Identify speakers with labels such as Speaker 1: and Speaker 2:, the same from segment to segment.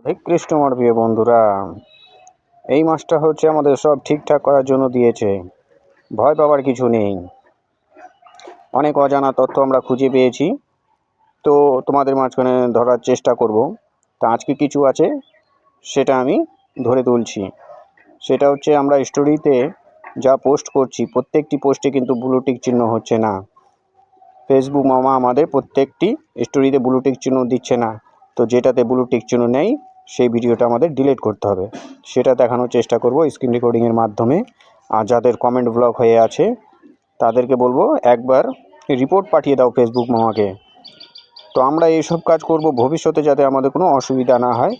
Speaker 1: রাধে কৃষ্ণ আমার প্রিয় বন্ধুরা, এই মাসটা হচ্ছে আমাদের সব ঠিকঠাক করার জন্য দিয়েছে। ভয় পাওয়ার কিছু নেই। অনেক অজানা তথ্য আমরা খুঁজে পেয়েছি, তো তোমাদের মাঝখানে ধরার চেষ্টা করব। তা আজকে কিছু আছে, সেটা আমি ধরে তুলছি। সেটা হচ্ছে আমরা স্টোরিতে যা পোস্ট করছি, প্রত্যেকটি পোস্টে কিন্তু ব্লু টিক চিহ্ন হচ্ছে না। ফেসবুক মামা আমাদের প্রত্যেকটি স্টোরিতে ব্লু টিক চিহ্ন দিচ্ছে না। তো যেটাতে ব্লু টিক চিহ্ন নেই, সেই ভিডিওটা আমাদের ডিলিট করতে হবে। সেটা দেখানোর চেষ্টা করব স্ক্রিন রেকর্ডিংয়ের মাধ্যমে। আর যাদের কমেন্ট ব্লক হয়ে আছে তাদেরকে বলবো একবার রিপোর্ট পাঠিয়ে দাও ফেসবুক মামাকে। তো আমরা এইসব কাজ করব ভবিষ্যতে, যাতে আমাদের কোনো অসুবিধা না হয়।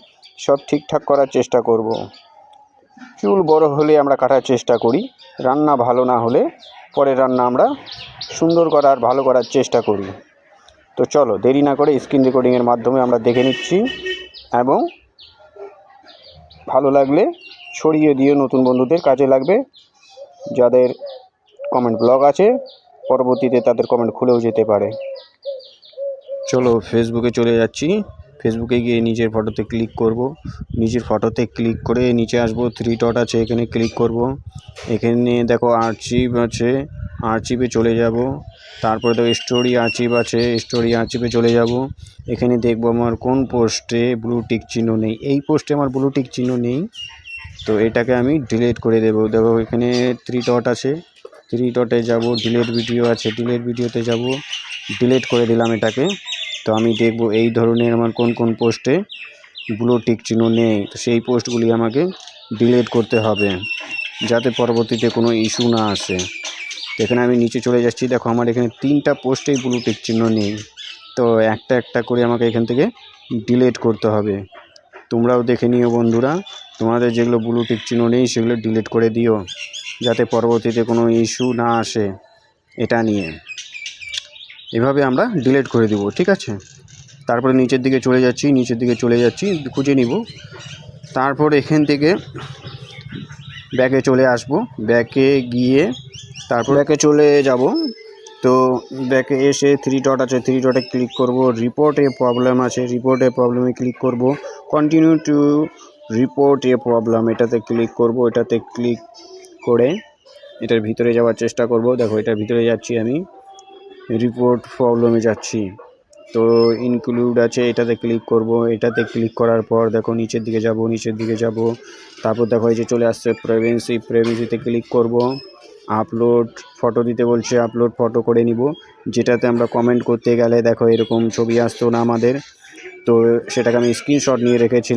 Speaker 1: সব ঠিকঠাক করার চেষ্টা করব। চুল বড় হলে আমরা কাটার চেষ্টা করি, রান্না ভালো না হলে পরের রান্না আমরা সুন্দর করার ভালো করার চেষ্টা করি। তো চলো দেরি না করে স্ক্রিন রেকর্ডিংয়ের মাধ্যমে আমরা দেখে নিচ্ছি, এবং ভালো লাগলে ছড়িয়ে দিয়ে নতুন বন্ধুদের কাজে লাগবে। যাদের কমেন্ট ব্লক আছে, পরবর্তীতে তাদের কমেন্ট খুলেও যেতে পারে। চলো ফেসবুকে চলে যাচ্ছি। ফেসবুকে গিয়ে নিজের ফটোতে ক্লিক করব। নিজের ফটোতে ক্লিক করে নিচে আসবো, 3 ডট আছে, এখানে ক্লিক করব। এখানে দেখো আর্চিভ আছে, আর্চিভে চলে যাব। তারপরে দেখো স্টোরি আর্চিভ আছে, স্টোরি আর্চিভে চলে যাব। এখানে দেখবো আমার কোন পোস্টে ব্লু টিক চিহ্ন নেই। এই পোস্টে আমার ব্লু টিক চিহ্ন নেই, তো এটাকে আমি ডিলিট করে দেবো। দেখো এখানে 3 ডট আছে, 3 ডটে যাব, ডিলিট ভিডিও আছে, ডিলিট ভিডিওতে যাব, ডিলিট করে দিলাম এটাকে। তো আমি দেখব এই ধরনের আমার কোন কোন পোস্টে ব্লু টিক চিহ্ন নেই। তো সেই পোস্টগুলি আমাকে ডিলিট করতে হবে, যাতে পরবর্তীতে কোনো ইস্যু না আসে। তো এখানে আমি নিচে চলে যাচ্ছি। দেখো আমার এখানে 3টা পোস্টেই ব্লু টিক চিহ্ন নেই। তো একটা একটা করে আমাকে এখান থেকে ডিলিট করতে হবে। তোমরাও দেখে নিও বন্ধুরা, তোমাদের যেগুলো ব্লু টিক চিহ্ন নেই সেগুলো ডিলিট করে দিও, যাতে পরবর্তীতে কোনো ইস্যু না আসে এটা নিয়ে। এভাবে আমরা ডিলিট করে দিব, ঠিক আছে। তারপরে নিচের দিকে চলে যাচ্ছি, খুঁজে নিব। তারপর এখান থেকে ব্যাকে চলে আসব। ব্যাকে গিয়ে তারপর ব্যাকে চলে যাব। তো ব্যাকে এসে 3 ডট আছে, 3 ডটে ক্লিক করব। রিপোর্টে প্রবলেম আছে, রিপোর্টে প্রবলেমে ক্লিক করব। Continue to report A problem, এটাতে ক্লিক করব। এটাতে ক্লিক করে এটার ভিতরে যাওয়ার চেষ্টা করব। দেখো এটার ভিতরে যাচ্ছি, আমি রিপোর্ট প্রবলেমে যাচ্ছি। তো ইনক্লুড আছে, এটাতে ক্লিক করব। এটাতে ক্লিক করার পর দেখো নিচের দিকে যাব। তারপর দেখো এই যে চলে আসছে প্রাইভেসিতে ক্লিক করব। আপলোড ফটো দিতে বলছে, আপলোড ফটো করে নিব। যেটাতে আমরা কমেন্ট করতে গেলে দেখো এরকম ছবি আসতো না আমাদের, তো সেটাকে আমি স্ক্রিনশট নিয়ে রেখেছিলাম।